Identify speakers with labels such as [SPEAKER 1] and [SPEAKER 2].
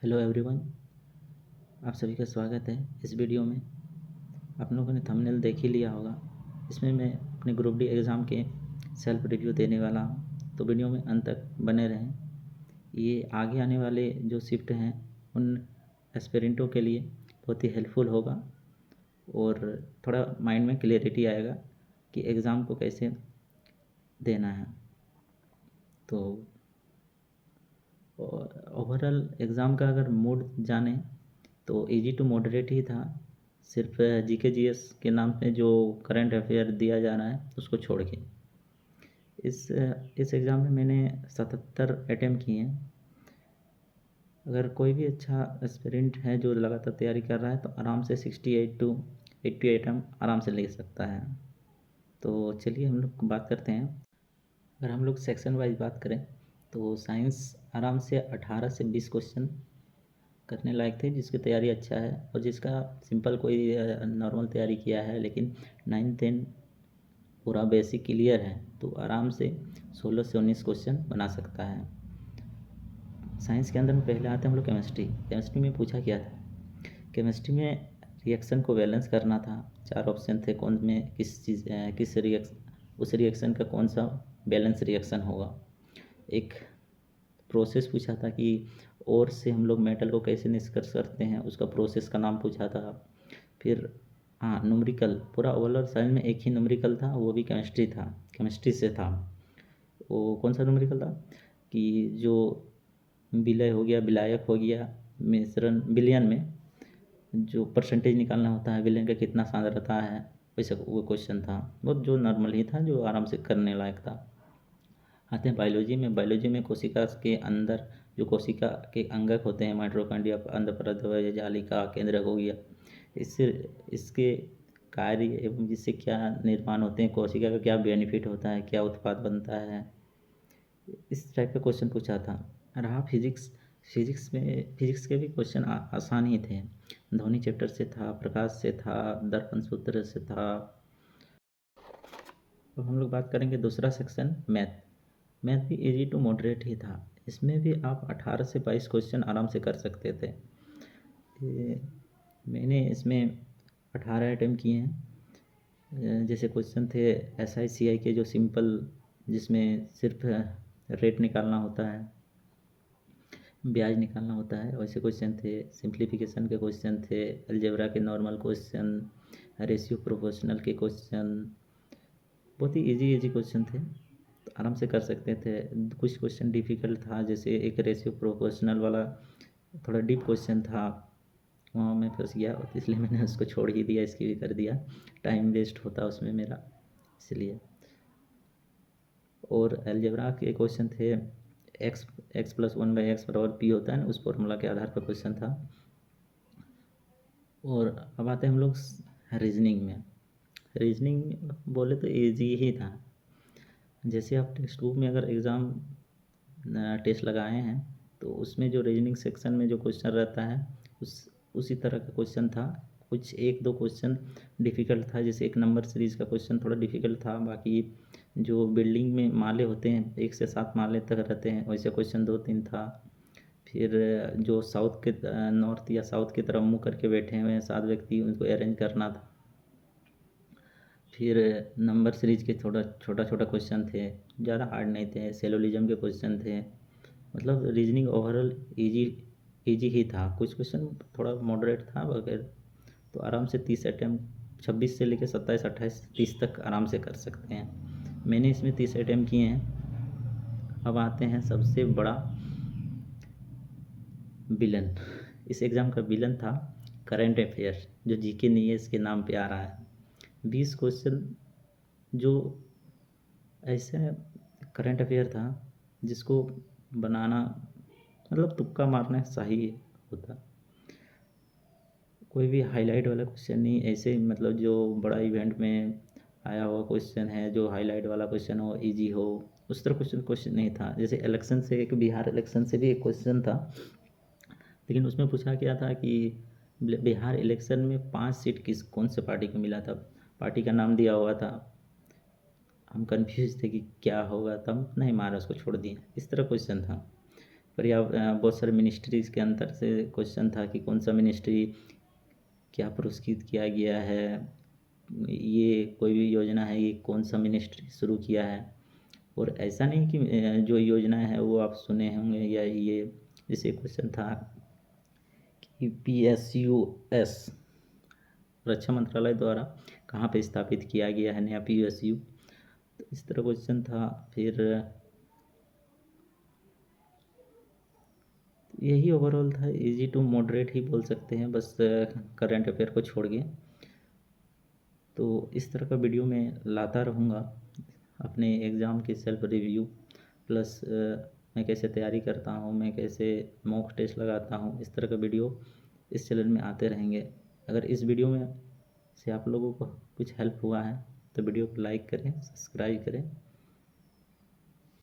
[SPEAKER 1] Hello everyone, आप सभी का स्वागत है इस वीडियो में। आप लोगों ने थंबनेल देख ही लिया होगा। इसमें मैं अपने ग्रुप डी एग्ज़ाम के सेल्फ रिव्यू देने वाला हूँ, तो वीडियो में अंत तक बने रहें। ये आगे आने वाले जो शिफ्ट हैं उन एस्पिरेंटों के लिए बहुत ही हेल्पफुल होगा और थोड़ा माइंड में क्लियरिटी आएगा कि एग्ज़ाम को कैसे देना है। तो ओवरऑल एग्ज़ाम का अगर मूड जाने तो इजी टू मॉडरेट ही था। सिर्फ जीके जीएस के नाम पे जो करंट अफेयर दिया जा रहा है उसको छोड़ के इस एग्ज़ाम में मैंने 77 अटैम्प्ट किए हैं। अगर कोई भी अच्छा एस्पिरेंट है जो लगातार तैयारी कर रहा है तो आराम से 68 टू 80 अटैम्प्ट आराम से ले सकता है। तो चलिए हम लोग बात करते हैं। अगर हम लोग सेक्शन वाइज बात करें तो साइंस आराम से 18 से 20 क्वेश्चन करने लायक थे, जिसकी तैयारी अच्छा है और जिसका सिंपल कोई नॉर्मल तैयारी किया है लेकिन 9-10 पूरा बेसिक क्लियर है तो आराम से 16 से 19 क्वेश्चन बना सकता है। साइंस के अंदर में पहले आते हैं हम लोग केमिस्ट्री में पूछा क्या था। केमिस्ट्री में रिएक्शन को बैलेंस करना था। 4 ऑप्शन थे, कौन में किस उस रिएक्शन का कौन सा बैलेंस रिएक्शन होगा। एक प्रोसेस पूछा था कि और से हम लोग मेटल को कैसे निष्कर्ष करते हैं, उसका प्रोसेस का नाम पूछा था। फिर न्यूमेरिकल, पूरा ओवरऑल साइंस में एक ही न्यूमेरिकल था, वो भी केमिस्ट्री से था। वो कौन सा न्यूमेरिकल था कि जो विलय हो गया, विलायक हो गया, मिश्रण विलयन में जो परसेंटेज निकालना होता है विलयन का कितना सांद्रता है, वैसे वो क्वेश्चन था। बहुत जो नॉर्मल ही था, जो आराम से करने लायक था। आते हैं बायोलॉजी में कोशिका के अंदर जो कोशिका के अंगक होते हैं, माइटोकॉन्ड्रिया, अंडपरत या जालिका, केंद्रक हो गया, इससे इसके कार्य एवं जिससे क्या निर्माण होते हैं, कोशिका का क्या बेनिफिट होता है, क्या उत्पाद बनता है, इस टाइप का क्वेश्चन पूछा था। रहा फिजिक्स के भी क्वेश्चन आसान ही थे। ध्वनि चैप्टर से था, प्रकाश से था, दर्पण सूत्र से था। अब हम लोग बात करेंगे दूसरा सेक्शन मैथ भी इजी टू मॉडरेट ही था। इसमें भी आप 18 से 22 क्वेश्चन आराम से कर सकते थे। मैंने इसमें 18 अटैम्प्ट किए हैं। जैसे क्वेश्चन थे SICI के, जो सिंपल, जिसमें सिर्फ रेट निकालना होता है, ब्याज निकालना होता है, वैसे क्वेश्चन थे। सिंप्लीफिकेशन के क्वेश्चन थे, अलजेब्रा के नॉर्मल क्वेश्चन, रेशियो प्रोपोर्शनल के क्वेश्चन, बहुत ही इजी क्वेश्चन थे, तो आराम से कर सकते थे। कुछ क्वेश्चन डिफ़िकल्ट था, जैसे एक रेशियो प्रोपोर्शनल वाला थोड़ा डीप क्वेश्चन था, वहाँ मैं फंस गया, इसलिए मैंने उसको छोड़ ही दिया, इसकी भी कर दिया, टाइम वेस्ट होता उसमें मेरा, इसलिए। और अलजेब्रा के क्वेश्चन थे, x + 1/x = p होता है ना, उस फॉर्मूला के आधार पर क्वेश्चन था। और अब आते हैं हम लोग रीजनिंग बोले तो ईजी ही था। जैसे आप टेक्स्ट बुक में अगर एग्ज़ाम टेस्ट लगाए हैं तो उसमें जो रीजनिंग सेक्शन में जो क्वेश्चन रहता है उसी तरह का क्वेश्चन था। कुछ 1-2 क्वेश्चन डिफ़िकल्ट था, जैसे 1 नंबर सीरीज़ का क्वेश्चन थोड़ा डिफ़िकल्ट था। बाकी जो बिल्डिंग में माले होते हैं 1 से 7 माले तक रहते हैं, वैसे क्वेश्चन 2-3 था। फिर जो साउथ के नॉर्थ या साउथ की तरफ मुँह करके बैठे हुए हैं 7 व्यक्ति, उनको अरेंज करना था। फिर नंबर सीरीज के छोटा छोटा क्वेश्चन थे, ज़्यादा हार्ड नहीं थे। सेलोलिज्म के क्वेश्चन थे। मतलब रीजनिंग ओवरऑल इजी ही था। कुछ क्वेश्चन थोड़ा मॉडरेट था वगैरह, तो आराम से 30 अटैम्प्ट 26 से लेकर 27, 28, 30 तक आराम से कर सकते हैं। मैंने इसमें 30 अटैम्प्ट किए हैं। अब आते हैं सबसे बड़ा विलन। इस एग्ज़ाम का विलन था करंट अफेयर, जो जीके नहीं है, इसके नाम पे आ रहा है। 20 क्वेश्चन जो ऐसा करंट अफेयर था जिसको बनाना मतलब तुक्का मारना सही होता। कोई भी हाईलाइट वाला क्वेश्चन नहीं, ऐसे मतलब जो बड़ा इवेंट में आया हुआ क्वेश्चन है, जो हाईलाइट वाला क्वेश्चन हो, इजी हो, उस तरह क्वेश्चन नहीं था। जैसे इलेक्शन से, एक बिहार इलेक्शन से भी एक क्वेश्चन था, लेकिन उसमें पूछा क्या था कि बिहार इलेक्शन में 5 सीट कौन से पार्टी को मिला था। पार्टी का नाम दिया हुआ था, हम कंफ्यूज थे कि क्या होगा, तब नहीं मारा, उसको छोड़ दिए। इस तरह क्वेश्चन था। बहुत सारे मिनिस्ट्रीज़ के अंदर से क्वेश्चन था कि कौन सा मिनिस्ट्री क्या पुरस्कृत किया गया है, ये कोई भी योजना है ये कौन सा मिनिस्ट्री शुरू किया है। और ऐसा नहीं कि जो योजना है वो आप सुने होंगे या ये, जैसे क्वेश्चन था कि PSUS रक्षा मंत्रालय द्वारा कहाँ पे स्थापित किया गया है नया PSU, तो इस तरह क्वेश्चन था। फिर यही ओवरऑल था, इजी टू मॉडरेट ही बोल सकते हैं, बस करंट अफेयर को छोड़ के। तो इस तरह का वीडियो मैं लाता रहूँगा, अपने एग्ज़ाम की सेल्फ रिव्यू प्लस मैं कैसे तैयारी करता हूँ, मैं कैसे मॉक टेस्ट लगाता हूँ, इस तरह का वीडियो इस चैनल में आते रहेंगे। अगर इस वीडियो में से आप लोगों को कुछ हेल्प हुआ है तो वीडियो को लाइक करें, सब्सक्राइब करें